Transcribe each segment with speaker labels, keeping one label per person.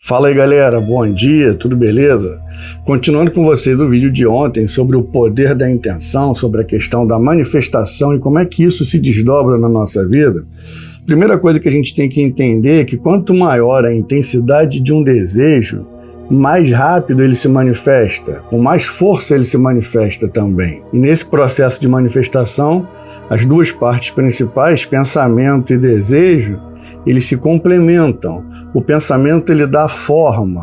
Speaker 1: Fala aí galera, bom dia, tudo beleza? Continuando com vocês do vídeo de ontem sobre o poder da intenção, sobre a questão da manifestação e como é que isso se desdobra na nossa vida. Primeira coisa que a gente tem que entender é que quanto maior a intensidade de um desejo, mais rápido ele se manifesta, com mais força ele se manifesta também. E nesse processo de manifestação, as duas partes principais, pensamento e desejo, eles se complementam. O pensamento ele dá forma,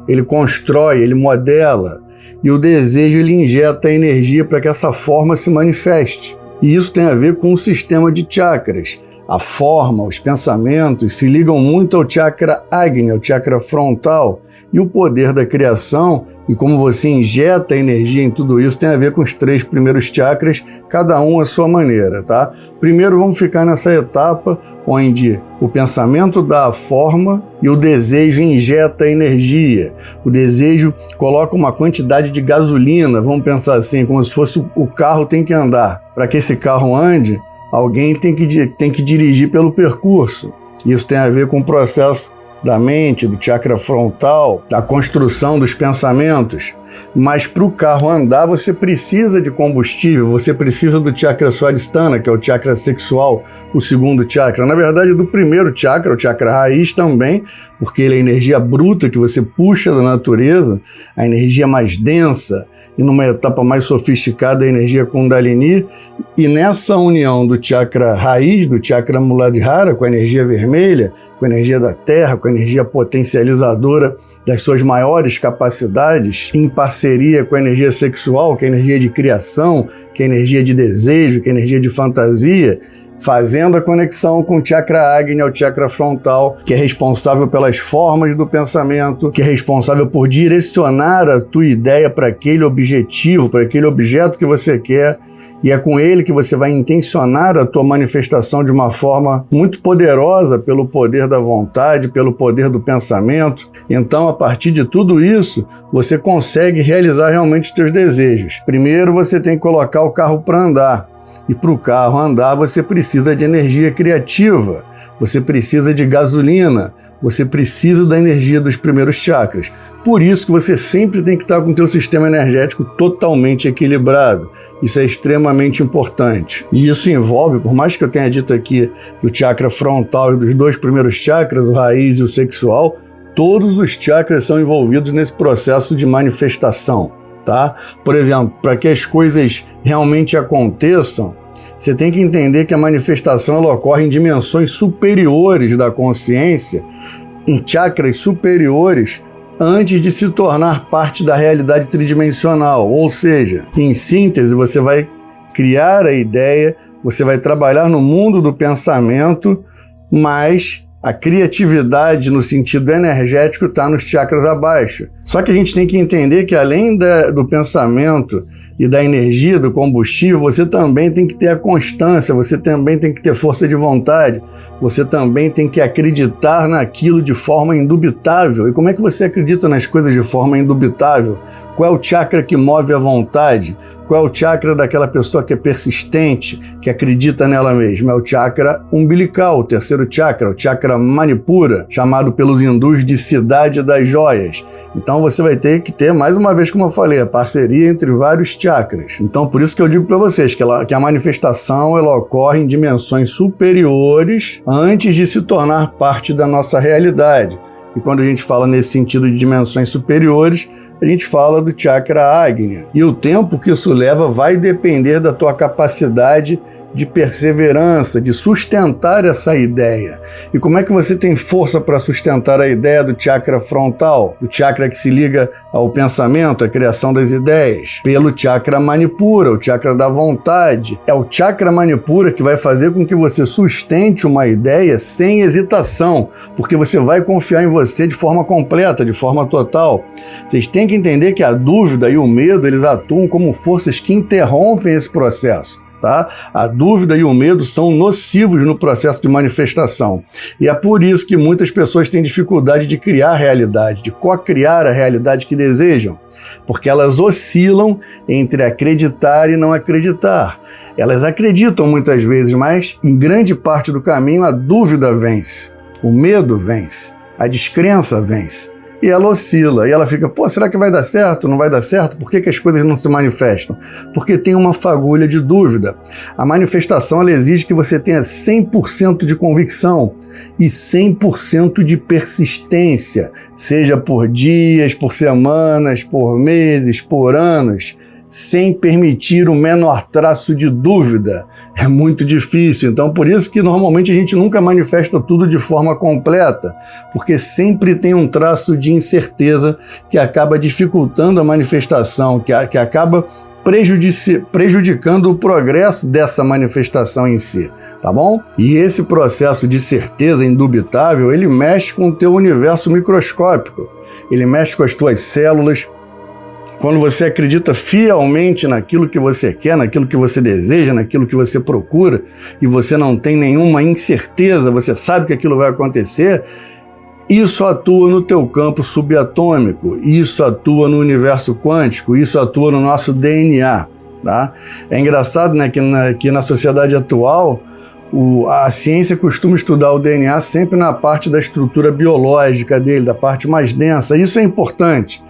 Speaker 1: ele constrói, ele modela, e o desejo ele injeta energia para que essa forma se manifeste. E isso tem a ver com o sistema de chakras. A forma, os pensamentos se ligam muito ao chakra Agni, ao chakra frontal, e o poder da criação e como você injeta energia em tudo isso tem a ver com os três primeiros chakras, cada um à sua maneira, tá? Primeiro vamos ficar nessa etapa onde o pensamento dá a forma e o desejo injeta energia. O desejo coloca uma quantidade de gasolina, vamos pensar assim, como se fosse o carro tem que andar. Para que esse carro ande, alguém tem que dirigir pelo percurso. Isso tem a ver com o processo da mente, do chakra frontal, da construção dos pensamentos. Mas para o carro andar, você precisa de combustível, você precisa do chakra Swadhisthana, que é o chakra sexual, o segundo chakra. Na verdade, do primeiro chakra, o chakra raiz também, porque ele é a energia bruta que você puxa da natureza, a energia mais densa, e numa etapa mais sofisticada, a energia Kundalini. E nessa união do chakra raiz, do chakra Muladhara, com a energia vermelha, com a energia da terra, com a energia potencializadora das suas maiores capacidades, em parceria com a energia sexual, que é a energia de criação, que é a energia de desejo, que é a energia de fantasia, fazendo a conexão com o chakra Agni, o chakra frontal, que é responsável pelas formas do pensamento, que é responsável por direcionar a tua ideia para aquele objetivo, para aquele objeto que você quer, e é com ele que você vai intencionar a tua manifestação de uma forma muito poderosa pelo poder da vontade, pelo poder do pensamento. Então, a partir de tudo isso, você consegue realizar realmente os teus desejos. Primeiro, você tem que colocar o carro para andar. E para o carro andar, você precisa de energia criativa, você precisa de gasolina, você precisa da energia dos primeiros chakras. Por isso que você sempre tem que estar com o teu sistema energético totalmente equilibrado. Isso é extremamente importante. E isso envolve, por mais que eu tenha dito aqui do chakra frontal e dos dois primeiros chakras, o raiz e o sexual, todos os chakras são envolvidos nesse processo de manifestação, tá? Por exemplo, para que as coisas realmente aconteçam, você tem que entender que a manifestação ela ocorre em dimensões superiores da consciência, em chakras superiores, antes de se tornar parte da realidade tridimensional. Ou seja, em síntese, você vai criar a ideia, você vai trabalhar no mundo do pensamento, mas a criatividade no sentido energético está nos chakras abaixo. Só que a gente tem que entender que além do pensamento e da energia, do combustível, você também tem que ter a constância, você também tem que ter força de vontade, você também tem que acreditar naquilo de forma indubitável. E como é que você acredita nas coisas de forma indubitável? Qual é o chakra que move a vontade? Qual é o chakra daquela pessoa que é persistente, que acredita nela mesma? É o chakra umbilical, o terceiro chakra, o chakra Manipura, chamado pelos hindus de cidade das joias. Então você vai ter que ter, mais uma vez como eu falei, a parceria entre vários chakras. Então por isso que eu digo para vocês que a manifestação ela ocorre em dimensões superiores antes de se tornar parte da nossa realidade. E quando a gente fala nesse sentido de dimensões superiores, a gente fala do chakra Agni. E o tempo que isso leva vai depender da tua capacidade de perseverança, de sustentar essa ideia. E como é que você tem força para sustentar a ideia do chakra frontal, do chakra que se liga ao pensamento, à criação das ideias? Pelo chakra Manipura, o chakra da vontade. É o chakra Manipura que vai fazer com que você sustente uma ideia sem hesitação, porque você vai confiar em você de forma completa, de forma total. Vocês têm que entender que a dúvida e o medo, eles atuam como forças que interrompem esse processo. Tá? A dúvida e o medo são nocivos no processo de manifestação. E é por isso que muitas pessoas têm dificuldade de criar a realidade, de co-criar a realidade que desejam, porque elas oscilam entre acreditar e não acreditar. Elas acreditam muitas vezes, mas em grande parte do caminho a dúvida vence, o medo vence, a descrença vence. e ela oscila, e ela fica, pô, será que vai dar certo? Não vai dar certo? Por que as coisas não se manifestam? Porque tem uma fagulha de dúvida. A manifestação, ela exige que você tenha 100% de convicção e 100% de persistência, seja por dias, por semanas, por meses, por anos, sem permitir o menor traço de dúvida. É muito difícil, então por isso que normalmente a gente nunca manifesta tudo de forma completa, porque sempre tem um traço de incerteza que acaba dificultando a manifestação, que acaba prejudicando o progresso dessa manifestação em si, tá bom? E esse processo de certeza indubitável, ele mexe com o teu universo microscópico, ele mexe com as tuas células. Quando você acredita fielmente naquilo que você quer, naquilo que você deseja, naquilo que você procura, e você não tem nenhuma incerteza, você sabe que aquilo vai acontecer, isso atua no teu campo subatômico, isso atua no universo quântico, isso atua no nosso DNA, tá? É engraçado, né, que na sociedade atual, a ciência costuma estudar o DNA sempre na parte da estrutura biológica dele, da parte mais densa. Isso é importante.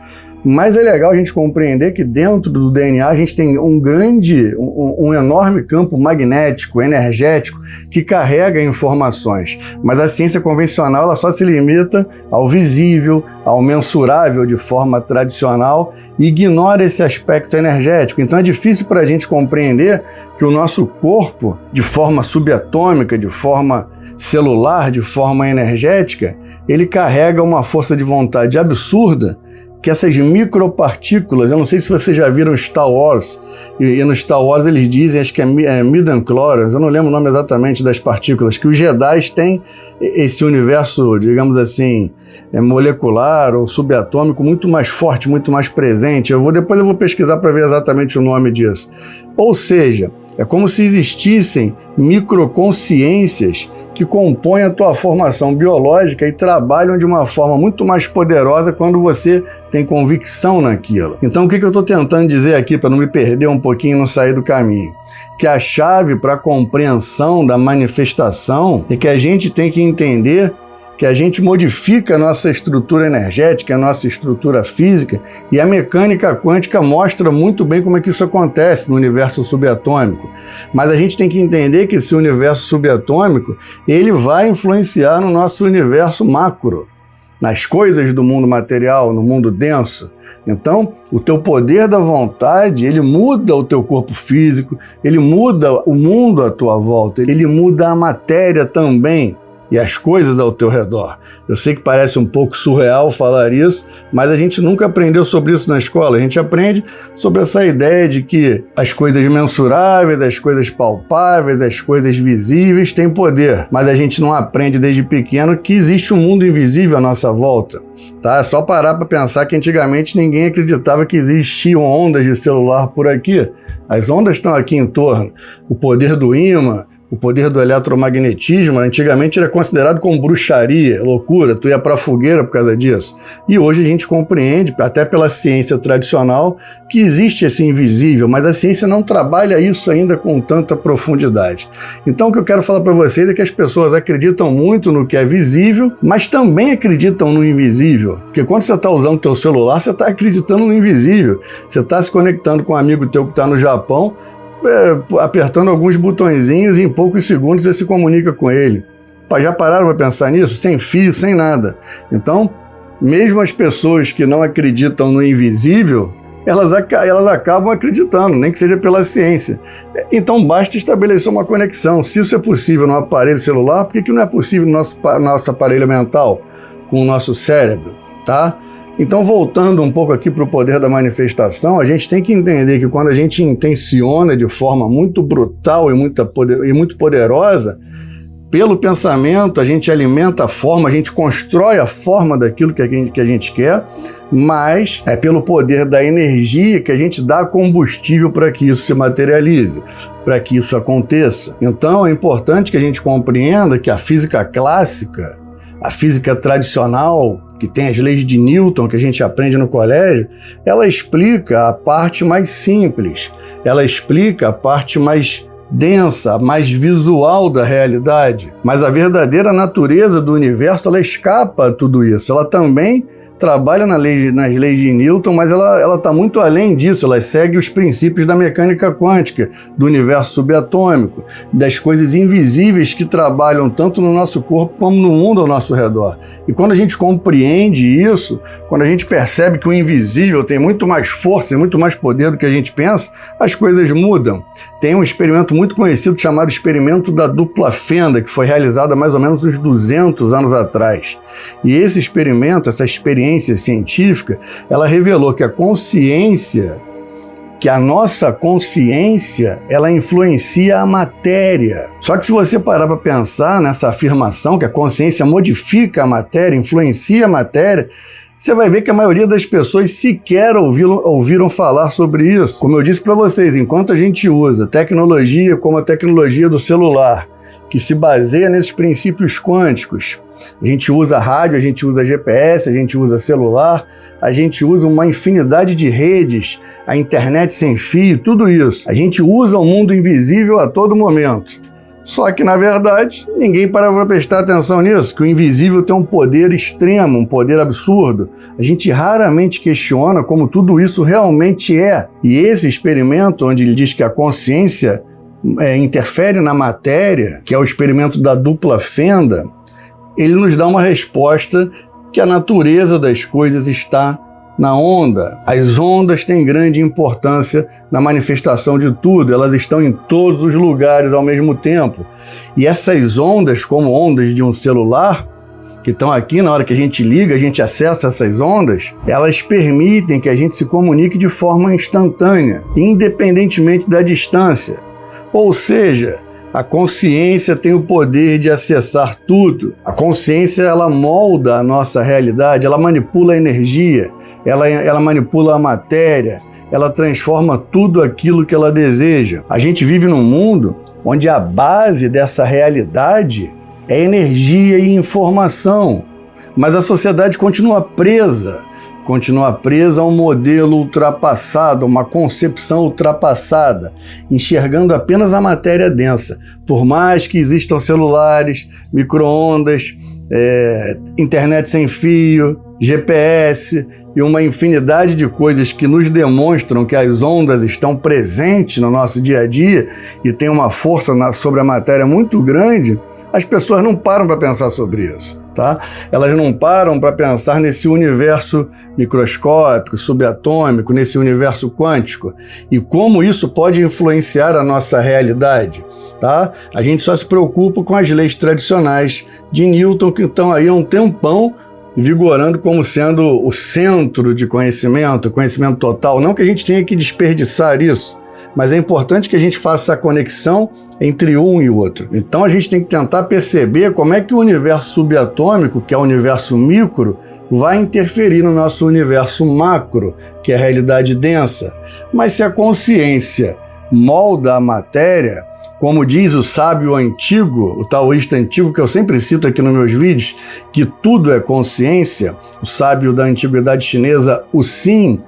Speaker 1: Mas é legal a gente compreender que dentro do DNA a gente tem um enorme campo magnético, energético, que carrega informações. Mas a ciência convencional ela só se limita ao visível, ao mensurável de forma tradicional e ignora esse aspecto energético. Então é difícil para a gente compreender que o nosso corpo, de forma subatômica, de forma celular, de forma energética, ele carrega uma força de vontade absurda, que essas micropartículas, eu não sei se vocês já viram Star Wars, e no Star Wars eles dizem, acho que é midichlorians, eu não lembro o nome exatamente das partículas, que os Jedi têm esse universo, digamos assim, molecular ou subatômico muito mais forte, muito mais presente. Depois eu vou pesquisar para ver exatamente o nome disso. Ou seja, é como se existissem microconsciências que compõem a tua formação biológica e trabalham de uma forma muito mais poderosa quando você tem convicção naquilo. Então o que eu estou tentando dizer aqui, para não me perder um pouquinho e não sair do caminho? Que a chave para a compreensão da manifestação é que a gente tem que entender que a gente modifica a nossa estrutura energética, a nossa estrutura física, e a mecânica quântica mostra muito bem como é que isso acontece no universo subatômico. Mas a gente tem que entender que esse universo subatômico, ele vai influenciar no nosso universo macro, nas coisas do mundo material, no mundo denso. Então, o teu poder da vontade, ele muda o teu corpo físico, ele muda o mundo à tua volta, ele muda a matéria também e as coisas ao teu redor. Eu sei que parece um pouco surreal falar isso, mas a gente nunca aprendeu sobre isso na escola. A gente aprende sobre essa ideia de que as coisas mensuráveis, as coisas palpáveis, as coisas visíveis têm poder, mas a gente não aprende desde pequeno que existe um mundo invisível à nossa volta. Tá? É só parar para pensar que antigamente ninguém acreditava que existiam ondas de celular por aqui. As ondas estão aqui em torno. O poder do ímã, o poder do eletromagnetismo, antigamente era considerado como bruxaria, loucura, tu ia para a fogueira por causa disso. E hoje a gente compreende, até pela ciência tradicional, que existe esse invisível, mas a ciência não trabalha isso ainda com tanta profundidade. Então o que eu quero falar para vocês é que as pessoas acreditam muito no que é visível, mas também acreditam no invisível. Porque quando você está usando o teu celular, você está acreditando no invisível. Você está se conectando com um amigo teu que está no Japão, apertando alguns botõezinhos e em poucos segundos você se comunica com ele. Já pararam para pensar nisso? Sem fio, sem nada. Então, mesmo as pessoas que não acreditam no invisível, elas acabam acreditando, nem que seja pela ciência. Então basta estabelecer uma conexão. Se isso é possível no aparelho celular, por que não é possível no nosso aparelho mental, com o nosso cérebro, tá? Então, voltando um pouco aqui para o poder da manifestação, a gente tem que entender que quando a gente intenciona de forma muito brutal e muito poderosa, pelo pensamento, a gente alimenta a forma, a gente constrói a forma daquilo que a gente quer, mas é pelo poder da energia que a gente dá combustível para que isso se materialize, para que isso aconteça. Então, é importante que a gente compreenda que a física clássica, a física tradicional, que tem as leis de Newton que a gente aprende no colégio, ela explica a parte mais simples, ela explica a parte mais densa, mais visual da realidade. Mas a verdadeira natureza do universo, ela escapa a tudo isso. Ela também trabalha nas leis de Newton, mas ela está muito além disso. Ela segue os princípios da mecânica quântica, do universo subatômico, das coisas invisíveis que trabalham tanto no nosso corpo como no mundo ao nosso redor. E quando a gente compreende isso, quando a gente percebe que o invisível tem muito mais força e muito mais poder do que a gente pensa, as coisas mudam. Tem um experimento muito conhecido chamado experimento da dupla fenda, que foi realizado há mais ou menos uns 200 anos atrás. E esse experimento, essa experiência científica, ela revelou que a nossa consciência, ela influencia a matéria. Só que se você parar para pensar nessa afirmação, que a consciência modifica a matéria, influencia a matéria, você vai ver que a maioria das pessoas sequer ouviram falar sobre isso. Como eu disse para vocês, enquanto a gente usa tecnologia como a tecnologia do celular, que se baseia nesses princípios quânticos, a gente usa rádio, a gente usa GPS, a gente usa celular, a gente usa uma infinidade de redes, a internet sem fio, tudo isso. A gente usa o mundo invisível a todo momento. Só que, na verdade, ninguém para prestar atenção nisso, que o invisível tem um poder extremo, um poder absurdo. A gente raramente questiona como tudo isso realmente é. E esse experimento, onde ele diz que a consciência interfere na matéria, que é o experimento da dupla fenda, ele nos dá uma resposta que a natureza das coisas está na onda. As ondas têm grande importância na manifestação de tudo, elas estão em todos os lugares ao mesmo tempo. E essas ondas, como ondas de um celular, que estão aqui na hora que a gente liga, a gente acessa essas ondas, elas permitem que a gente se comunique de forma instantânea, independentemente da distância. Ou seja, a consciência tem o poder de acessar tudo. A consciência, ela molda a nossa realidade, ela manipula a energia, ela manipula a matéria, ela transforma tudo aquilo que ela deseja. A gente vive num mundo onde a base dessa realidade é energia e informação, mas a sociedade continua presa a um modelo ultrapassado, uma concepção ultrapassada, enxergando apenas a matéria densa. Por mais que existam celulares, micro-ondas, internet sem fio, GPS e uma infinidade de coisas que nos demonstram que as ondas estão presentes no nosso dia a dia e tem uma força sobre a matéria muito grande, as pessoas não param para pensar sobre isso. Tá? Elas não param para pensar nesse universo microscópico, subatômico, nesse universo quântico e como isso pode influenciar a nossa realidade. Tá? A gente só se preocupa com as leis tradicionais de Newton, que estão aí há um tempão vigorando como sendo o centro de conhecimento total. Não que a gente tenha que desperdiçar isso, mas é importante que a gente faça a conexão entre um e o outro. Então a gente tem que tentar perceber como é que o universo subatômico, que é o universo micro, vai interferir no nosso universo macro, que é a realidade densa. Mas se a consciência molda a matéria, como diz o sábio antigo, o taoísta antigo, que eu sempre cito aqui nos meus vídeos, que tudo é consciência, o sábio da antiguidade chinesa, o Xin,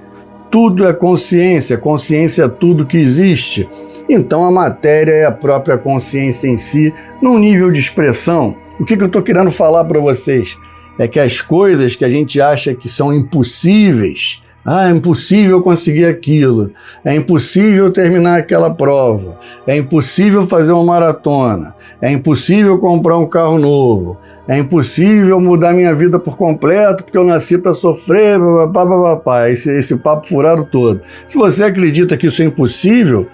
Speaker 1: tudo é consciência, consciência é tudo que existe. Então a matéria é a própria consciência em si, num nível de expressão. O que eu estou querendo falar para vocês é que as coisas que a gente acha que são impossíveis, é impossível conseguir aquilo, é impossível terminar aquela prova, é impossível fazer uma maratona, é impossível comprar um carro novo, é impossível mudar minha vida por completo porque eu nasci para sofrer, esse papo furado todo. Se você acredita que isso é impossível,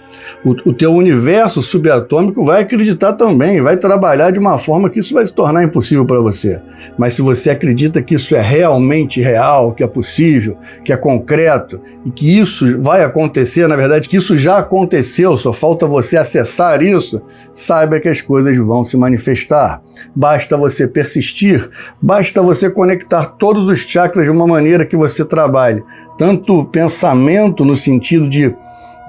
Speaker 1: o teu universo subatômico vai acreditar também, vai trabalhar de uma forma que isso vai se tornar impossível para você. Mas se você acredita que isso é realmente real, que é possível, que é concreto e que isso vai acontecer, na verdade que isso já aconteceu, só falta você acessar isso, saiba que as coisas vão se manifestar. Basta você persistir, basta você conectar todos os chakras de uma maneira que você trabalhe. Tanto o pensamento no sentido de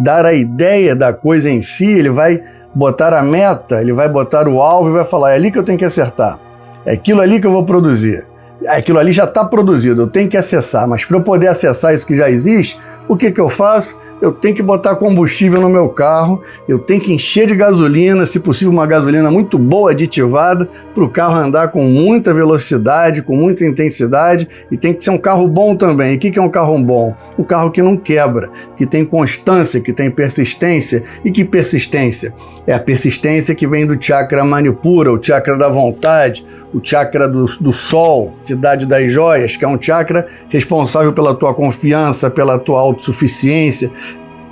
Speaker 1: dar a ideia da coisa em si, ele vai botar a meta, ele vai botar o alvo e vai falar, é ali que eu tenho que acertar, é aquilo ali que eu vou produzir, aquilo ali já está produzido, eu tenho que acessar, mas para eu poder acessar isso que já existe, o que eu faço? eu tenho que botar combustível no meu carro, eu tenho que encher de gasolina, se possível uma gasolina muito boa, aditivada, para o carro andar com muita velocidade, com muita intensidade, e tem que ser um carro bom também. E o que é um carro bom? Um carro que não quebra, que tem constância, que tem persistência. E que persistência? É a persistência que vem do chakra Manipura, o chakra da vontade, o chakra do sol, cidade das joias, que é um chakra responsável pela tua confiança, pela tua autossuficiência.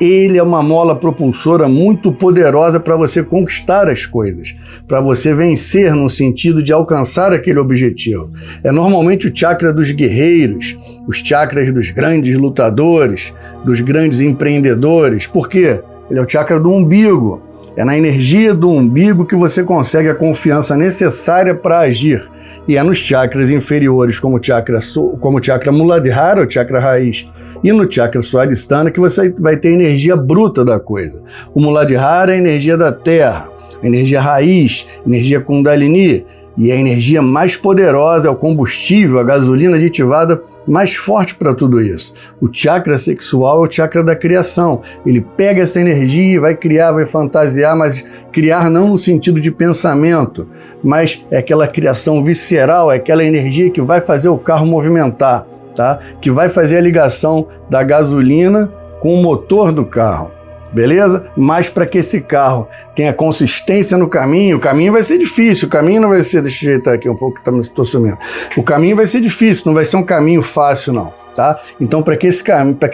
Speaker 1: Ele é uma mola propulsora muito poderosa para você conquistar as coisas, para você vencer no sentido de alcançar aquele objetivo. É normalmente o chakra dos guerreiros, os chakras dos grandes lutadores, dos grandes empreendedores. Por quê? Ele é o chakra do umbigo. É na energia do umbigo que você consegue a confiança necessária para agir. E é nos chakras inferiores, como o chakra Muladhara, o chakra raiz, e no chakra Swadhisthana, que você vai ter a energia bruta da coisa. O Muladhara é a energia da terra, a energia raiz, energia Kundalini, e a energia mais poderosa, é o combustível, a gasolina aditivada mais forte para tudo isso. O chakra sexual é o chakra da criação. Ele pega essa energia e vai criar, vai fantasiar, mas criar não no sentido de pensamento, mas é aquela criação visceral, é aquela energia que vai fazer o carro movimentar, tá? Que vai fazer a ligação da gasolina com o motor do carro. Beleza? Mas para que esse carro tenha consistência no caminho, o caminho vai ser difícil, o caminho não vai ser, deixa eu ajeitar aqui um pouco que estou sumindo. O caminho vai ser difícil, não vai ser um caminho fácil não, tá? Então para que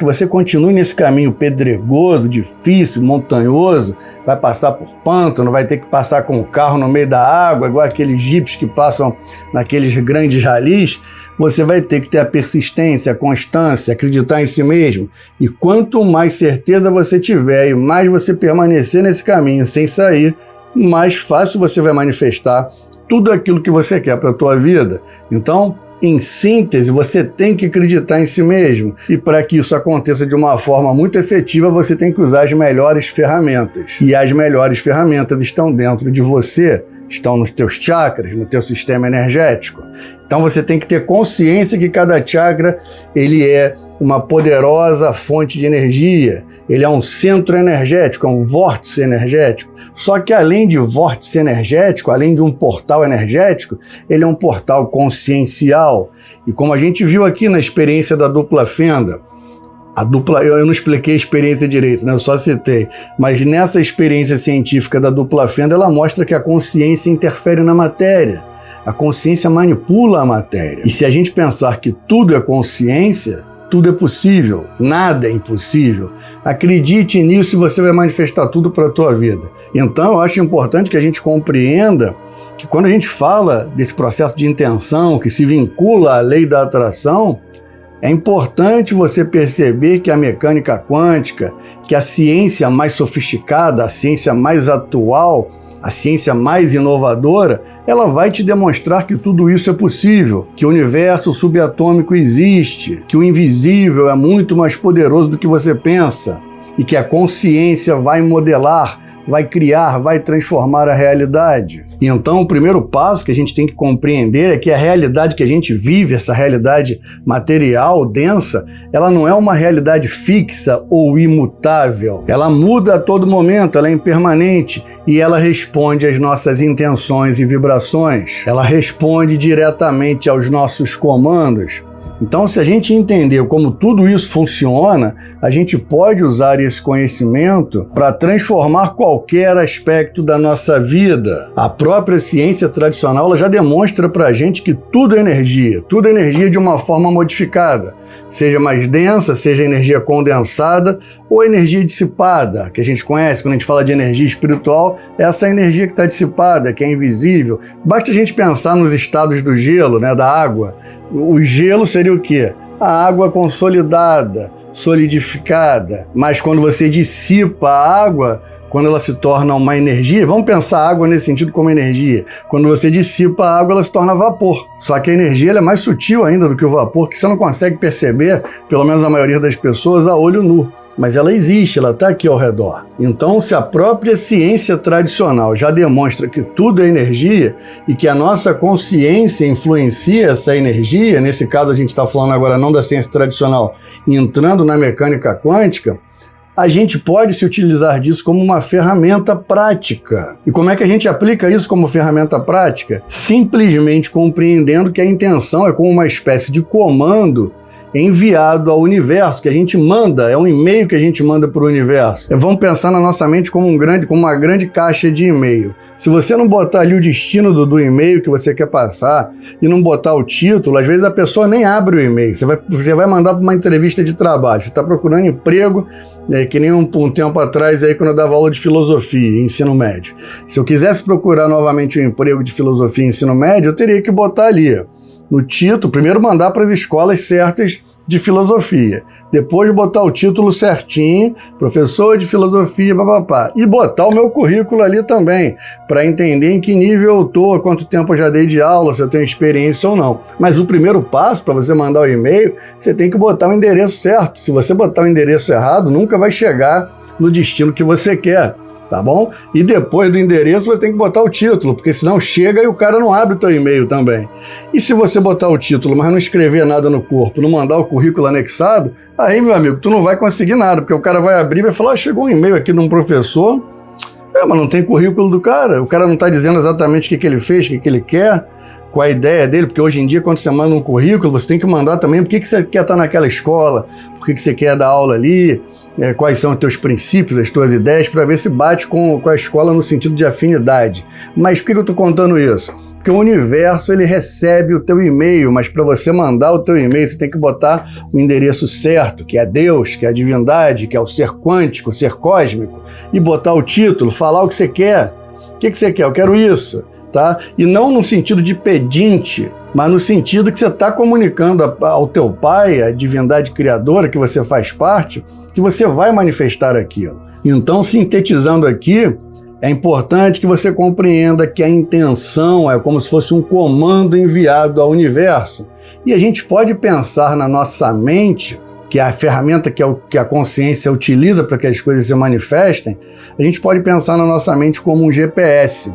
Speaker 1: você continue nesse caminho pedregoso, difícil, montanhoso, vai passar por pântano, vai ter que passar com o carro no meio da água, igual aqueles jipes que passam naqueles grandes ralis. Você vai ter que ter a persistência, a constância, acreditar em si mesmo. E quanto mais certeza você tiver e mais você permanecer nesse caminho sem sair, mais fácil você vai manifestar tudo aquilo que você quer para a tua vida. Então, em síntese, você tem que acreditar em si mesmo. E para que isso aconteça de uma forma muito efetiva, você tem que usar as melhores ferramentas. E as melhores ferramentas estão dentro de você, estão nos teus chakras, no teu sistema energético. Então você tem que ter consciência que cada chakra ele é uma poderosa fonte de energia, ele é um centro energético, é um vórtice energético. Só que além de vórtice energético, além de um portal energético, ele é um portal consciencial. E como a gente viu aqui na experiência da dupla fenda, eu não expliquei a experiência direito, né? Eu só citei. Mas nessa experiência científica da dupla fenda, ela mostra que a consciência interfere na matéria. A consciência manipula a matéria. E se a gente pensar que tudo é consciência, tudo é possível, nada é impossível. Acredite nisso e você vai manifestar tudo para a tua vida. Então, eu acho importante que a gente compreenda que quando a gente fala desse processo de intenção, que se vincula à lei da atração, é importante você perceber que a mecânica quântica, que a ciência mais sofisticada, a ciência mais atual, a ciência mais inovadora, ela vai te demonstrar que tudo isso é possível, que o universo subatômico existe, que o invisível é muito mais poderoso do que você pensa e que a consciência vai modelar, vai criar, vai transformar a realidade. E então o primeiro passo que a gente tem que compreender é que a realidade que a gente vive, essa realidade material, densa, ela não é uma realidade fixa ou imutável. Ela muda a todo momento, ela é impermanente e ela responde às nossas intenções e vibrações. Ela responde diretamente aos nossos comandos. Então, se a gente entender como tudo isso funciona, a gente pode usar esse conhecimento para transformar qualquer aspecto da nossa vida. A própria ciência tradicional ela já demonstra para a gente que tudo é energia de uma forma modificada, seja mais densa, seja energia condensada ou energia dissipada, que a gente conhece quando a gente fala de energia espiritual, essa energia que está dissipada, que é invisível. Basta a gente pensar nos estados do gelo, né, da água. O gelo seria o quê? A água consolidada, solidificada. Mas quando você dissipa a água, quando ela se torna uma energia, vamos pensar a água nesse sentido como energia. Quando você dissipa a água, ela se torna vapor. Só que a energia ela é mais sutil ainda do que o vapor, que você não consegue perceber, pelo menos a maioria das pessoas, a olho nu. Mas ela existe, ela está aqui ao redor. Então, se a própria ciência tradicional já demonstra que tudo é energia e que a nossa consciência influencia essa energia, nesse caso a gente está falando agora não da ciência tradicional, entrando na mecânica quântica, a gente pode se utilizar disso como uma ferramenta prática. E como é que a gente aplica isso como ferramenta prática? Simplesmente compreendendo que a intenção é como uma espécie de comando enviado ao universo, que a gente manda, é um e-mail que a gente manda para o universo. Vamos pensar na nossa mente como uma grande caixa de e-mail. Se você não botar ali o destino do e-mail que você quer passar e não botar o título, às vezes a pessoa nem abre o e-mail. Você vai mandar para uma entrevista de trabalho. Você está procurando emprego, que nem um tempo atrás, aí, quando eu dava aula de filosofia, ensino médio. Se eu quisesse procurar novamente um emprego de filosofia e ensino médio, eu teria que botar ali no título, primeiro mandar para as escolas certas de filosofia, depois botar o título certinho, professor de filosofia, papapá, e botar o meu currículo ali também, para entender em que nível eu estou, quanto tempo eu já dei de aula, se eu tenho experiência ou não. Mas o primeiro passo para você mandar o e-mail, você tem que botar o endereço certo. Se você botar o endereço errado, nunca vai chegar no destino que você quer. Tá bom? E depois do endereço você tem que botar o título, porque senão chega e o cara não abre o teu e-mail também. E se você botar o título, mas não escrever nada no corpo, não mandar o currículo anexado, aí, meu amigo, tu não vai conseguir nada, porque o cara vai abrir e vai falar, chegou um e-mail aqui de um professor, mas não tem currículo do cara, o cara não está dizendo exatamente o que ele fez, o que ele quer, qual a ideia dele, porque hoje em dia, quando você manda um currículo, você tem que mandar também por que você quer estar naquela escola, por que você quer dar aula ali, quais são os teus princípios, as tuas ideias, para ver se bate com a escola no sentido de afinidade. Mas por que eu estou contando isso? Porque o universo, ele recebe o teu e-mail, mas para você mandar o teu e-mail, você tem que botar o endereço certo, que é Deus, que é a divindade, que é o ser quântico, o ser cósmico, e botar o título, falar o que você quer. O que você quer? Eu quero isso. Tá? E não no sentido de pedinte, mas no sentido que você está comunicando ao teu pai, a divindade criadora que você faz parte, que você vai manifestar aquilo. Então, sintetizando aqui, é importante que você compreenda que a intenção é como se fosse um comando enviado ao universo. E a gente pode pensar na nossa mente, que é a ferramenta que a consciência utiliza para que as coisas se manifestem, a gente pode pensar na nossa mente como um GPS.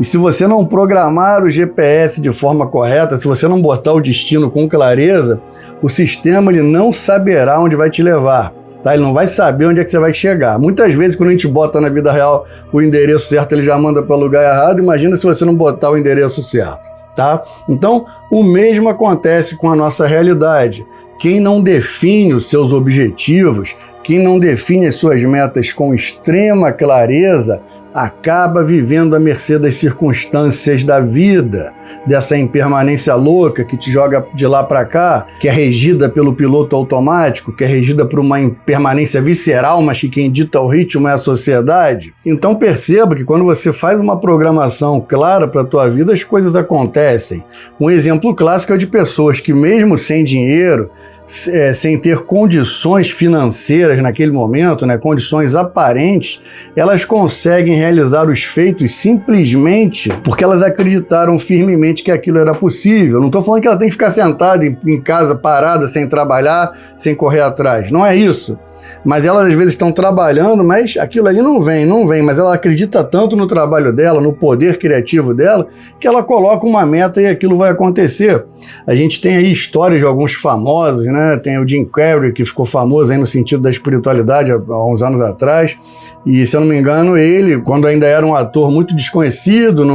Speaker 1: E se você não programar o GPS de forma correta, se você não botar o destino com clareza, o sistema ele não saberá onde vai te levar. Tá? Ele não vai saber onde é que você vai chegar. Muitas vezes, quando a gente bota na vida real o endereço certo, ele já manda para o lugar errado. Imagina se você não botar o endereço certo. Tá? Então, o mesmo acontece com a nossa realidade. Quem não define os seus objetivos, quem não define as suas metas com extrema clareza, acaba vivendo à mercê das circunstâncias da vida, dessa impermanência louca que te joga de lá para cá, que é regida pelo piloto automático, que é regida por uma impermanência visceral, mas que quem dita o ritmo é a sociedade. Então perceba que quando você faz uma programação clara para a tua vida, as coisas acontecem. Um exemplo clássico é de pessoas que mesmo sem dinheiro, sem ter condições financeiras naquele momento, né, condições aparentes, elas conseguem realizar os feitos simplesmente porque elas acreditaram firmemente que aquilo era possível. Não estou falando que ela tem que ficar sentada em casa, parada, sem trabalhar, sem correr atrás. Não é isso. Mas elas às vezes estão trabalhando, mas aquilo ali não vem, mas ela acredita tanto no trabalho dela, no poder criativo dela, que ela coloca uma meta e aquilo vai acontecer. A gente tem aí histórias de alguns famosos, né? Tem o Jim Carrey, que ficou famoso aí no sentido da espiritualidade há uns anos atrás, e se eu não me engano, ele, quando ainda era um ator muito desconhecido,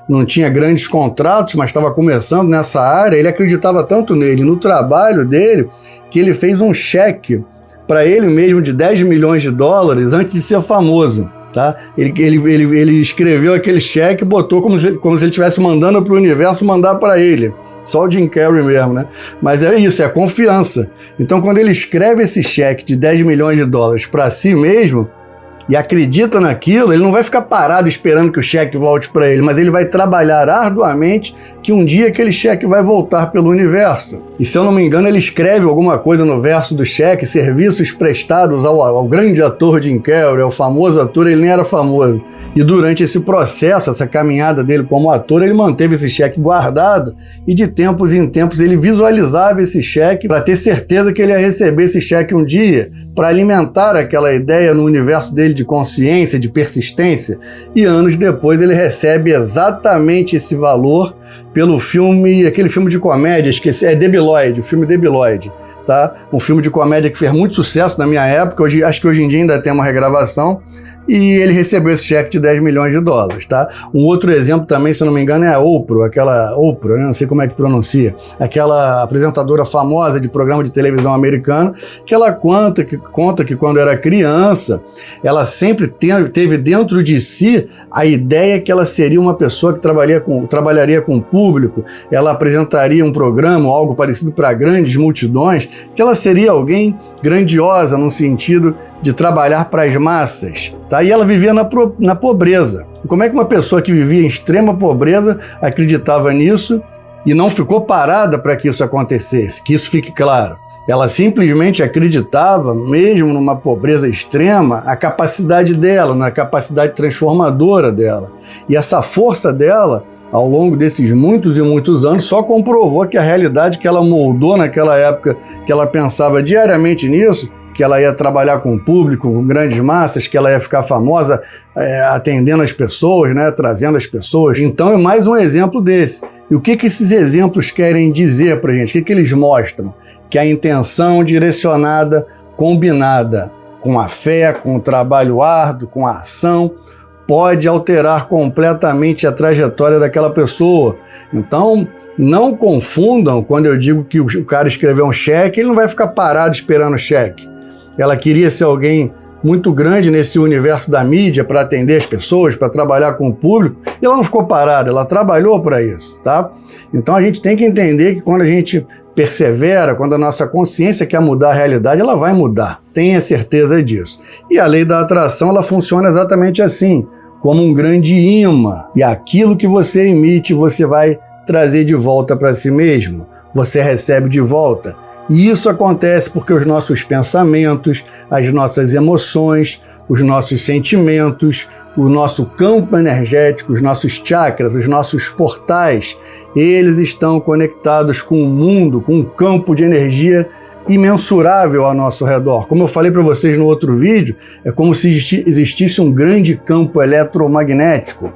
Speaker 1: não tinha grandes contratos, mas estava começando nessa área, ele acreditava tanto nele, no trabalho dele, que ele fez um cheque para ele mesmo de 10 milhões de dólares antes de ser famoso, tá? Ele escreveu aquele cheque e botou como se ele estivesse mandando para o universo mandar para ele. Só o Jim Carrey mesmo, né? Mas é isso, é a confiança. Então, quando ele escreve esse cheque de 10 milhões de dólares para si mesmo e acredita naquilo, ele não vai ficar parado esperando que o cheque volte para ele, mas ele vai trabalhar arduamente que um dia aquele cheque vai voltar pelo universo. E se eu não me engano, ele escreve alguma coisa no verso do cheque, serviços prestados ao grande ator Jim Carrey, ao famoso ator, ele nem era famoso. E durante esse processo, essa caminhada dele como ator, ele manteve esse cheque guardado e de tempos em tempos ele visualizava esse cheque para ter certeza que ele ia receber esse cheque um dia, para alimentar aquela ideia no universo dele de consciência, de persistência. E anos depois ele recebe exatamente esse valor pelo filme, aquele filme de comédia, esqueci, é Debi Lloyd, o filme Debi Lloyd. tá? Um filme de comédia que fez muito sucesso na minha época, acho que hoje em dia ainda tem uma regravação, e ele recebeu esse cheque de 10 milhões de dólares, tá? Um outro exemplo também, se eu não me engano, é a Oprah, eu não sei como é que pronuncia, aquela apresentadora famosa de programa de televisão americano, que ela conta que quando era criança, ela sempre teve dentro de si a ideia que ela seria uma pessoa que trabalharia com o público, ela apresentaria um programa ou algo parecido para grandes multidões, que ela seria alguém grandiosa no sentido de trabalhar para as massas, tá? E ela vivia na pobreza. E como é que uma pessoa que vivia em extrema pobreza acreditava nisso e não ficou parada para que isso acontecesse? Que isso fique claro. Ela simplesmente acreditava, mesmo numa pobreza extrema, a capacidade dela, na capacidade transformadora dela. E essa força dela, ao longo desses muitos e muitos anos, só comprovou que a realidade que ela moldou naquela época, que ela pensava diariamente nisso, que ela ia trabalhar com o público, com grandes massas, que ela ia ficar famosa atendendo as pessoas, né, trazendo as pessoas. Então é mais um exemplo desse. E o que esses exemplos querem dizer para a gente? O que eles mostram? Que a intenção direcionada, combinada com a fé, com o trabalho árduo, com a ação, pode alterar completamente a trajetória daquela pessoa. Então, não confundam quando eu digo que o cara escreveu um cheque, ele não vai ficar parado esperando o cheque. Ela queria ser alguém muito grande nesse universo da mídia para atender as pessoas, para trabalhar com o público, e ela não ficou parada, ela trabalhou para isso, tá? Então a gente tem que entender que quando a gente persevera, quando a nossa consciência quer mudar a realidade, ela vai mudar, tenha certeza disso. E a lei da atração, ela funciona exatamente assim, como um grande imã, e aquilo que você emite, você vai trazer de volta para si mesmo, você recebe de volta. E isso acontece porque os nossos pensamentos, as nossas emoções, os nossos sentimentos, o nosso campo energético, os nossos chakras, os nossos portais, eles estão conectados com o mundo, com um campo de energia imensurável ao nosso redor. Como eu falei para vocês no outro vídeo, é como se existisse um grande campo eletromagnético.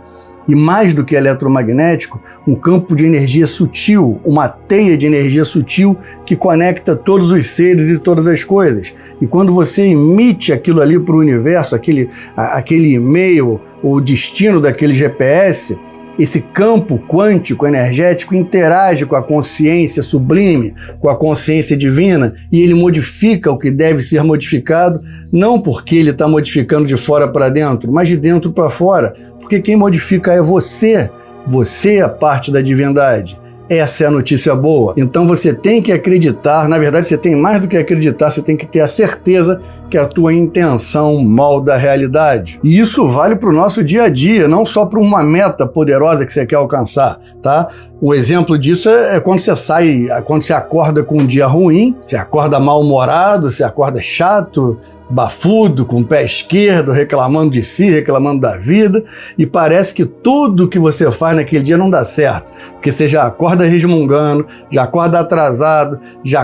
Speaker 1: E mais do que eletromagnético, um campo de energia sutil, uma teia de energia sutil que conecta todos os seres e todas as coisas. E quando você emite aquilo ali para o universo, aquele e-mail, o destino daquele GPS, esse campo quântico energético interage com a consciência sublime, com a consciência divina, e ele modifica o que deve ser modificado, não porque ele está modificando de fora para dentro, mas de dentro para fora, porque quem modifica é você. Você é parte da divindade. Essa é a notícia boa. Então você tem que acreditar, na verdade você tem mais do que acreditar, você tem que ter a certeza que a tua intenção molda a realidade. E isso vale para o nosso dia a dia, não só para uma meta poderosa que você quer alcançar, tá? Um exemplo disso é quando você acorda com um dia ruim, você acorda mal-humorado, você acorda chato, bafudo, com o pé esquerdo, reclamando de si, reclamando da vida, e parece que tudo que você faz naquele dia não dá certo, porque você já acorda resmungando, já acorda atrasado, já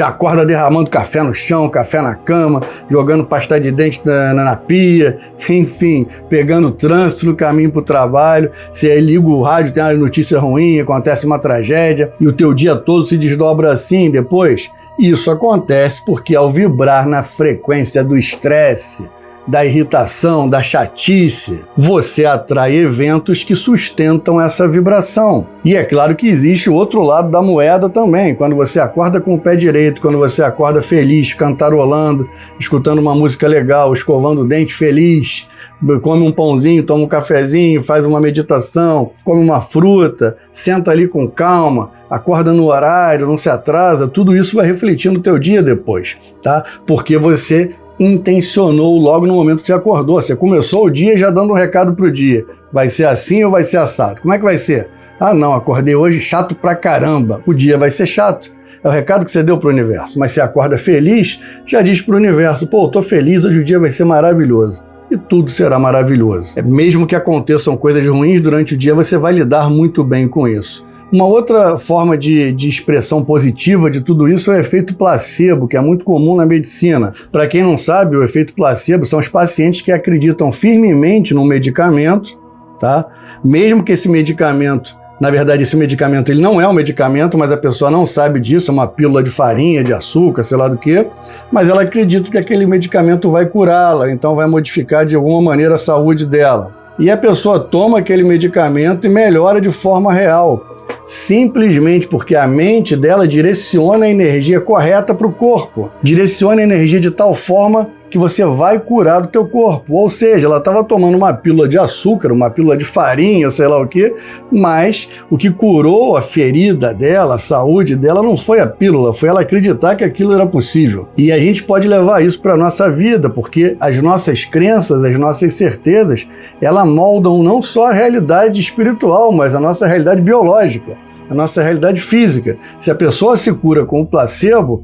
Speaker 1: acorda derramando café no chão, café na cama, jogando pasta de dente na pia, enfim, pegando trânsito no caminho para o trabalho, você aí liga o rádio, tem uma notícia ruim, acontece uma tragédia, e o teu dia todo se desdobra assim depois. Isso acontece porque ao vibrar na frequência do estresse, da irritação, da chatice, você atrai eventos que sustentam essa vibração. E é claro que existe o outro lado da moeda também, quando você acorda com o pé direito, quando você acorda feliz, cantarolando, escutando uma música legal, escovando o dente feliz, come um pãozinho, toma um cafezinho, faz uma meditação, come uma fruta, senta ali com calma, acorda no horário, não se atrasa, tudo isso vai refletir no teu dia depois, tá? Porque você intencionou logo no momento que você acordou, você começou o dia já dando um recado pro dia, vai ser assim ou vai ser assado? Como é que vai ser? Ah não, acordei hoje chato pra caramba, o dia vai ser chato. É o recado que você deu pro universo, mas você acorda feliz, já diz pro universo, pô, eu tô feliz, hoje o dia vai ser maravilhoso. E tudo será maravilhoso. Mesmo que aconteçam coisas ruins durante o dia, você vai lidar muito bem com isso. Uma outra forma de expressão positiva de tudo isso é o efeito placebo, que é muito comum na medicina. Para quem não sabe, o efeito placebo são os pacientes que acreditam firmemente num medicamento, tá? Mesmo que esse medicamento Na verdade, esse medicamento ele não é um medicamento, mas a pessoa não sabe disso, é uma pílula de farinha, de açúcar, sei lá do que, mas ela acredita que aquele medicamento vai curá-la, então vai modificar de alguma maneira a saúde dela. E a pessoa toma aquele medicamento e melhora de forma real, simplesmente porque a mente dela direciona a energia correta para o corpo, direciona a energia de tal forma que você vai curar o teu corpo. Ou seja, ela estava tomando uma pílula de açúcar, uma pílula de farinha, sei lá o quê, mas o que curou a ferida dela, a saúde dela, não foi a pílula, foi ela acreditar que aquilo era possível. E a gente pode levar isso para a nossa vida, porque as nossas crenças, as nossas certezas, elas moldam não só a realidade espiritual, mas a nossa realidade biológica, a nossa realidade física. Se a pessoa se cura com o placebo,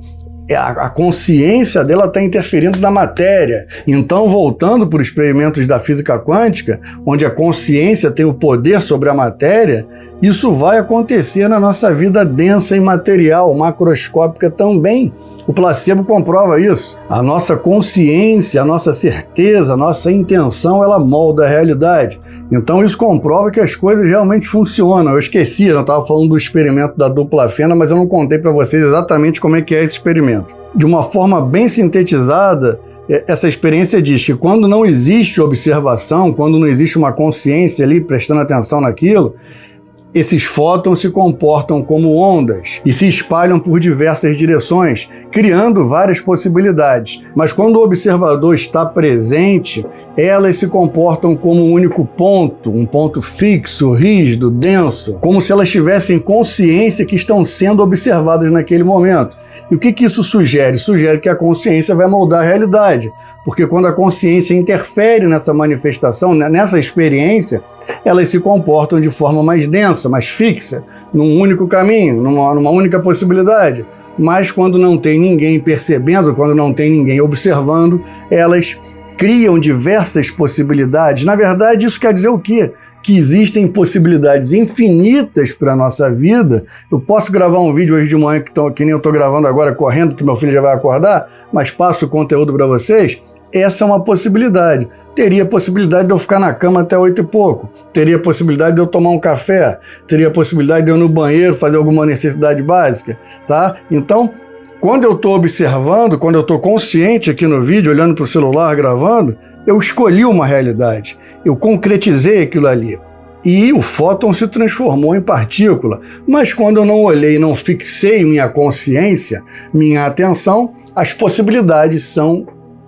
Speaker 1: a consciência dela está interferindo na matéria. Então, voltando para os experimentos da física quântica, onde a consciência tem o poder sobre a matéria, isso vai acontecer na nossa vida densa e material, macroscópica também. O placebo comprova isso. A nossa consciência, a nossa certeza, a nossa intenção, ela molda a realidade. Então isso comprova que as coisas realmente funcionam. Eu esqueci, eu estava falando do experimento da dupla fena, mas eu não contei para vocês exatamente como é que é esse experimento. De uma forma bem sintetizada, essa experiência diz que quando não existe observação, quando não existe uma consciência ali prestando atenção naquilo, esses fótons se comportam como ondas e se espalham por diversas direções, criando várias possibilidades. Mas quando o observador está presente, elas se comportam como um único ponto, um ponto fixo, rígido, denso, como se elas tivessem consciência que estão sendo observadas naquele momento. E o que isso sugere? Sugere que a consciência vai moldar a realidade, porque quando a consciência interfere nessa manifestação, nessa experiência, elas se comportam de forma mais densa, mais fixa, num único caminho, numa única possibilidade. Mas quando não tem ninguém percebendo, quando não tem ninguém observando, elas criam diversas possibilidades. Na verdade, isso quer dizer o quê? Que existem possibilidades infinitas para a nossa vida. Eu posso gravar um vídeo hoje de manhã, que nem eu estou gravando agora, correndo, que meu filho já vai acordar, mas passo o conteúdo para vocês. Essa é uma possibilidade. Teria possibilidade de eu ficar na cama até 8 e pouco. Teria possibilidade de eu tomar um café. Teria possibilidade de eu ir no banheiro fazer alguma necessidade básica, tá? Então, quando eu estou observando, quando eu estou consciente aqui no vídeo, olhando para o celular, gravando, eu escolhi uma realidade. Eu concretizei aquilo ali. E o fóton se transformou em partícula. Mas quando eu não olhei, não fixei minha consciência, minha atenção, as possibilidades são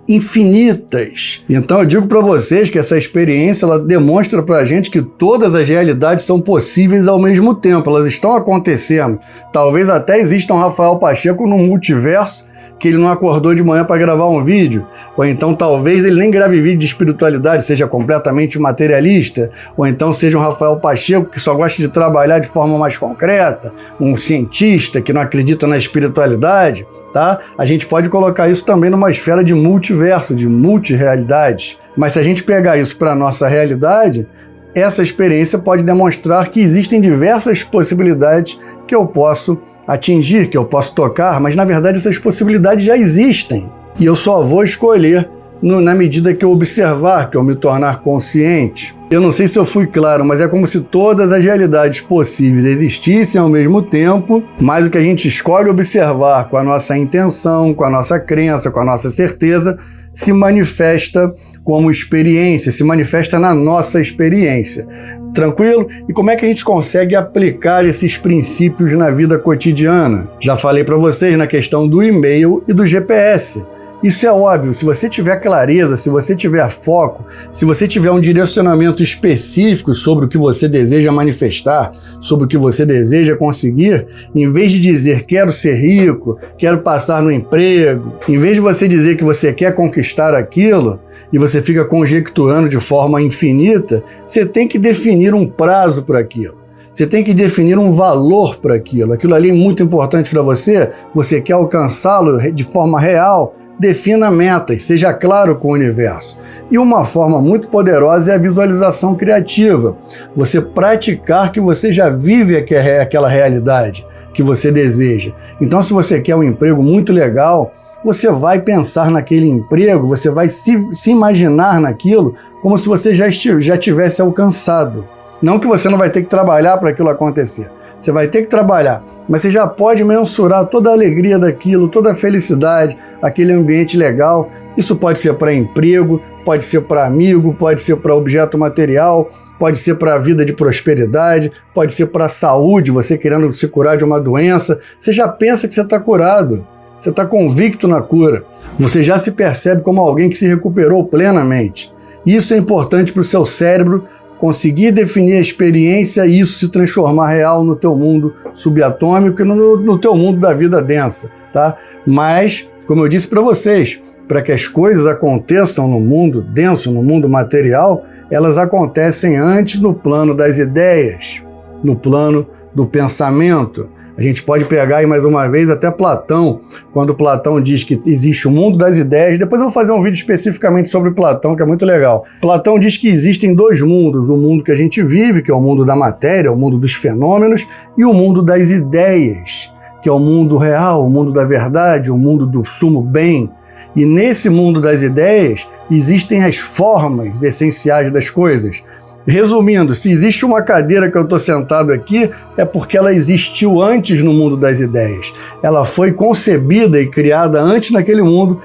Speaker 1: infinitas. Então eu digo para vocês que essa experiência ela demonstra para a gente que todas as realidades são possíveis ao mesmo tempo, elas estão acontecendo. Talvez até exista um Rafael Pacheco no multiverso que ele não acordou de manhã para gravar um vídeo, ou então talvez ele nem grave vídeo de espiritualidade, seja completamente materialista, ou então seja um Rafael Pacheco que só gosta de trabalhar de forma mais concreta, um cientista que não acredita na espiritualidade, tá? A gente pode colocar isso também numa esfera de multiverso, de multirealidades. Mas se a gente pegar isso para a nossa realidade, essa experiência pode demonstrar que existem diversas possibilidades que eu posso atingir, que eu posso tocar, mas na verdade essas possibilidades já existem. E eu só vou escolher na medida que eu observar, que eu me tornar consciente. Eu não sei se eu fui claro, mas é como se todas as realidades possíveis existissem ao mesmo tempo, mas o que a gente escolhe observar com a nossa intenção, com a nossa crença, com a nossa certeza, se manifesta como experiência, se manifesta na nossa experiência. Tranquilo? E como é que a gente consegue aplicar esses princípios na vida cotidiana? Já falei para vocês na questão do e-mail e do GPS. Isso é óbvio, se você tiver clareza, se você tiver foco, se você tiver um direcionamento específico sobre o que você deseja manifestar, sobre o que você deseja conseguir, em vez de dizer quero ser rico, quero passar no emprego, em vez de você dizer que você quer conquistar aquilo, e você fica conjecturando de forma infinita, você tem que definir um prazo para aquilo. Você tem que definir um valor para aquilo. Aquilo ali é muito importante para você, você quer alcançá-lo de forma real, defina metas, seja claro com o universo. E uma forma muito poderosa é a visualização criativa. Você praticar que você já vive aquela realidade que você deseja. Então, se você quer um emprego muito legal, você vai pensar naquele emprego, você vai se imaginar naquilo como se você já tivesse alcançado. Não que você não vai ter que trabalhar para aquilo acontecer. Você vai ter que trabalhar, mas você já pode mensurar toda a alegria daquilo, toda a felicidade, aquele ambiente legal. Isso pode ser para emprego, pode ser para amigo, pode ser para objeto material, pode ser para a vida de prosperidade, pode ser para a saúde, você querendo se curar de uma doença. Você já pensa que você está curado, você está convicto na cura. Você já se percebe como alguém que se recuperou plenamente. Isso é importante para o seu cérebro conseguir definir a experiência e isso se transformar real no teu mundo subatômico e no teu mundo da vida densa, tá? Mas, como eu disse para vocês, para que as coisas aconteçam no mundo denso, no mundo material, elas acontecem antes no plano das ideias, no plano do pensamento. A gente pode pegar aí mais uma vez até Platão, quando Platão diz que existe o mundo das ideias. Depois eu vou fazer um vídeo especificamente sobre Platão, que é muito legal. Platão diz que existem dois mundos, o mundo que a gente vive, que é o mundo da matéria, o mundo dos fenômenos, e o mundo das ideias, que é o mundo real, o mundo da verdade, o mundo do sumo bem. E nesse mundo das ideias existem as formas essenciais das coisas. Resumindo, se existe uma cadeira que eu estou sentado aqui, é porque ela existiu antes no mundo das ideias. Ela foi concebida e criada antes naquele mundo,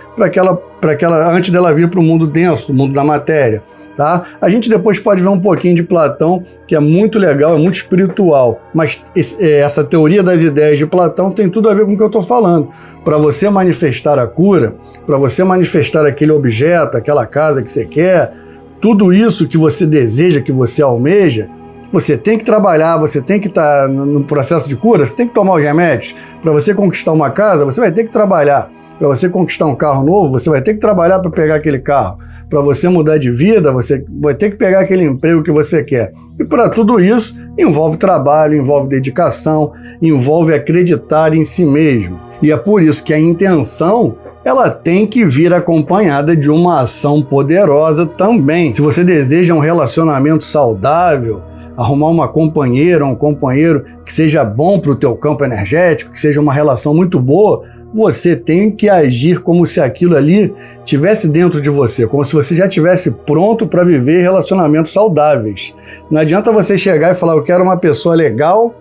Speaker 1: antes dela vir para o mundo denso, o mundo da matéria. Tá? A gente depois pode ver um pouquinho de Platão, que é muito legal, é muito espiritual. Mas essa teoria das ideias de Platão tem tudo a ver com o que eu estou falando. Para você manifestar a cura, para você manifestar aquele objeto, aquela casa que você quer, tudo isso que você deseja, que você almeja, você tem que trabalhar, você tem que estar no processo de cura, você tem que tomar os remédios. Para você conquistar uma casa, você vai ter que trabalhar. Para você conquistar um carro novo, você vai ter que trabalhar para pegar aquele carro. Para você mudar de vida, você vai ter que pegar aquele emprego que você quer. E para tudo isso, envolve trabalho, envolve dedicação, envolve acreditar em si mesmo. E é por isso que a intenção, ela tem que vir acompanhada de uma ação poderosa também. Se você deseja um relacionamento saudável, arrumar uma companheira, um companheiro que seja bom para o teu campo energético, que seja uma relação muito boa, você tem que agir como se aquilo ali estivesse dentro de você, como se você já estivesse pronto para viver relacionamentos saudáveis. Não adianta você chegar e falar, eu quero uma pessoa legal,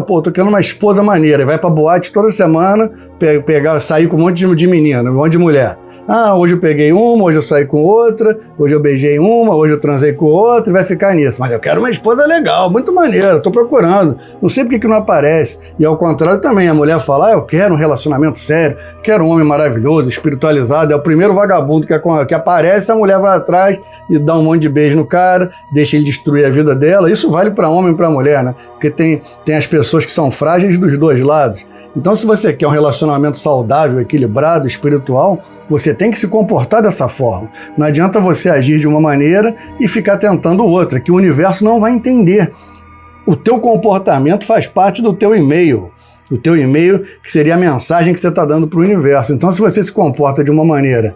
Speaker 1: tô querendo uma esposa maneira, e vai pra boate toda semana, sair com um monte de menina, um monte de mulher. Hoje eu peguei uma, hoje eu saí com outra, hoje eu beijei uma, hoje eu transei com outra, e vai ficar nisso. Mas eu quero uma esposa legal, muito maneira, tô procurando, não sei por que não aparece. E ao contrário também, a mulher fala, eu quero um relacionamento sério, quero um homem maravilhoso, espiritualizado, é o primeiro vagabundo que aparece, a mulher vai atrás e dá um monte de beijo no cara, deixa ele destruir a vida dela. Isso vale para homem e para mulher, né? Porque tem as pessoas que são frágeis dos dois lados. Então, se você quer um relacionamento saudável, equilibrado, espiritual, você tem que se comportar dessa forma. Não adianta você agir de uma maneira e ficar tentando outra, que o universo não vai entender. O teu comportamento faz parte do teu e-mail. O teu e-mail, que seria a mensagem que você está dando para o universo. Então, se você se comporta de uma maneira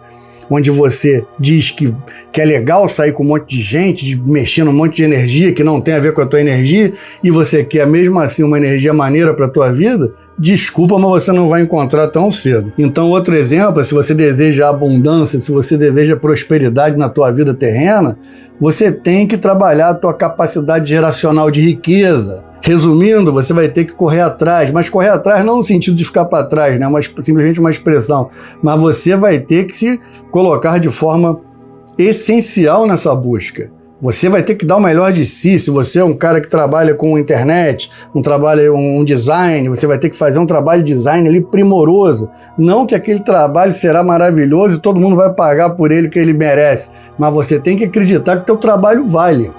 Speaker 1: onde você diz que é legal sair com um monte de gente, de mexer num monte de energia que não tem a ver com a tua energia, e você quer mesmo assim uma energia maneira para a tua vida, desculpa, mas você não vai encontrar tão cedo. Então, outro exemplo, se você deseja abundância, se você deseja prosperidade na tua vida terrena, você tem que trabalhar a tua capacidade geracional de riqueza. Resumindo, você vai ter que correr atrás, mas correr atrás não no sentido de ficar para trás, né? Simplesmente uma expressão, mas você vai ter que se colocar de forma essencial nessa busca. Você vai ter que dar o melhor de si. Se você é um cara que trabalha com internet, um design, você vai ter que fazer um trabalho de design ali primoroso. Não que aquele trabalho será maravilhoso e todo mundo vai pagar por ele o que ele merece, mas você tem que acreditar que o teu trabalho vale.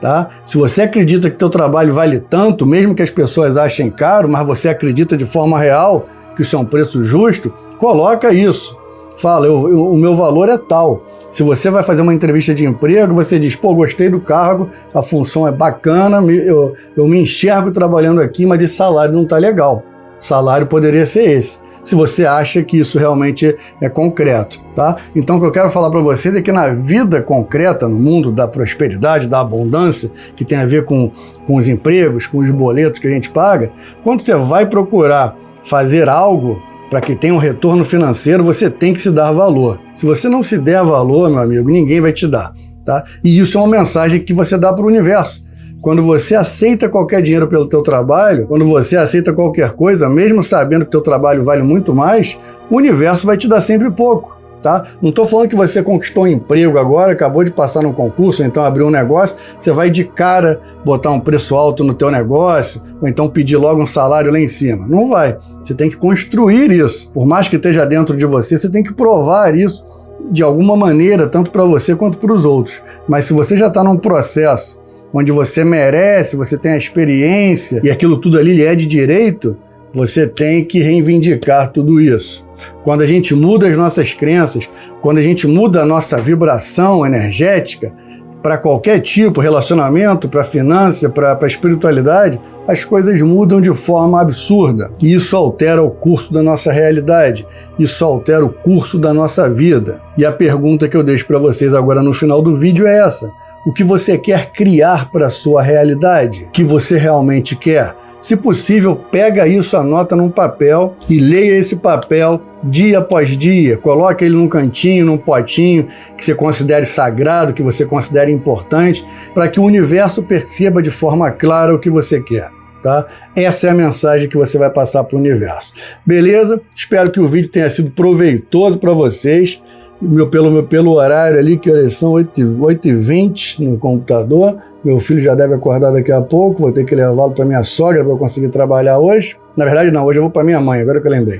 Speaker 1: Tá? Se você acredita que teu trabalho vale tanto, mesmo que as pessoas achem caro, mas você acredita de forma real que isso é um preço justo, coloca isso. Fala, o meu valor é tal. Se você vai fazer uma entrevista de emprego, você diz, gostei do cargo, a função é bacana, eu me enxergo trabalhando aqui, mas esse salário não está legal. O salário poderia ser esse, se você acha que isso realmente é concreto, tá? Então, o que eu quero falar para vocês é que na vida concreta, no mundo da prosperidade, da abundância, que tem a ver com os empregos, com os boletos que a gente paga, quando você vai procurar fazer algo para que tenha um retorno financeiro, você tem que se dar valor. Se você não se der valor, meu amigo, ninguém vai te dar, tá? E isso é uma mensagem que você dá para o universo. Quando você aceita qualquer dinheiro pelo teu trabalho, quando você aceita qualquer coisa, mesmo sabendo que teu trabalho vale muito mais, o universo vai te dar sempre pouco, tá? Não estou falando que você conquistou um emprego agora, acabou de passar num concurso, então abriu um negócio, você vai de cara botar um preço alto no teu negócio, ou então pedir logo um salário lá em cima. Não vai. Você tem que construir isso. Por mais que esteja dentro de você, você tem que provar isso de alguma maneira, tanto para você quanto para os outros. Mas se você já está num processo onde você merece, você tem a experiência e aquilo tudo ali lhe é de direito, você tem que reivindicar tudo isso. Quando a gente muda as nossas crenças, quando a gente muda a nossa vibração energética para qualquer tipo, relacionamento, para finança, para espiritualidade, as coisas mudam de forma absurda. E isso altera o curso da nossa realidade, isso altera o curso da nossa vida. E a pergunta que eu deixo para vocês agora no final do vídeo é essa: o que você quer criar para a sua realidade? O que você realmente quer? Se possível, pega isso, anota num papel e leia esse papel dia após dia. Coloque ele num cantinho, num potinho que você considere sagrado, que você considere importante, para que o universo perceba de forma clara o que você quer. Tá? Essa é a mensagem que você vai passar para o universo. Beleza? Espero que o vídeo tenha sido proveitoso para vocês. Pelo horário ali, que horas são 8h20 no computador. Meu filho já deve acordar daqui a pouco, vou ter que levá-lo para minha sogra para eu conseguir trabalhar hoje. Na verdade não, hoje eu vou para minha mãe, agora que eu lembrei.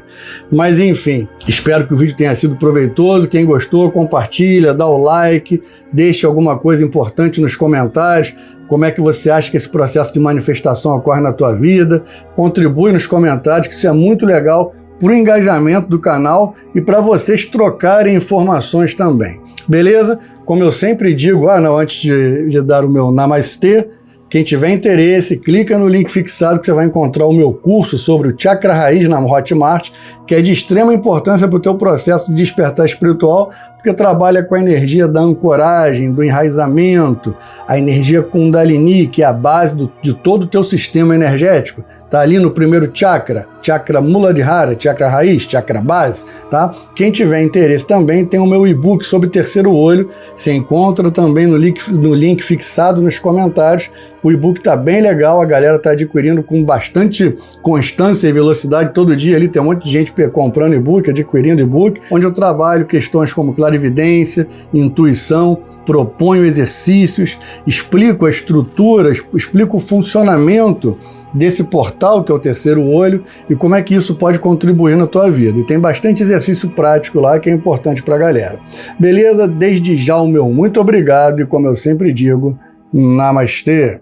Speaker 1: Mas enfim, espero que o vídeo tenha sido proveitoso. Quem gostou, compartilha, dá o like, deixa alguma coisa importante nos comentários. Como é que você acha que esse processo de manifestação ocorre na tua vida? Contribui nos comentários, que isso é muito legal para o engajamento do canal e para vocês trocarem informações também. Beleza? Como eu sempre digo, antes de dar o meu namastê, quem tiver interesse, clica no link fixado que você vai encontrar o meu curso sobre o Chakra Raiz na Hotmart, que é de extrema importância para o teu processo de despertar espiritual, porque trabalha com a energia da ancoragem, do enraizamento, a energia Kundalini, que é a base de todo o teu sistema energético. Tá ali no primeiro chakra, chakra Muladhara, chakra raiz, chakra base, tá? Quem tiver interesse também tem o meu e-book sobre terceiro olho, você encontra também no link fixado nos comentários. O e-book tá bem legal, a galera tá adquirindo com bastante constância e velocidade. Todo dia ali tem um monte de gente comprando e-book, adquirindo e-book, onde eu trabalho questões como clarividência, intuição, proponho exercícios, explico a estrutura, explico o funcionamento desse portal que é o terceiro olho e como é que isso pode contribuir na tua vida. E tem bastante exercício prático lá que é importante para a galera. Beleza? Desde já o meu muito obrigado e, como eu sempre digo, namastê!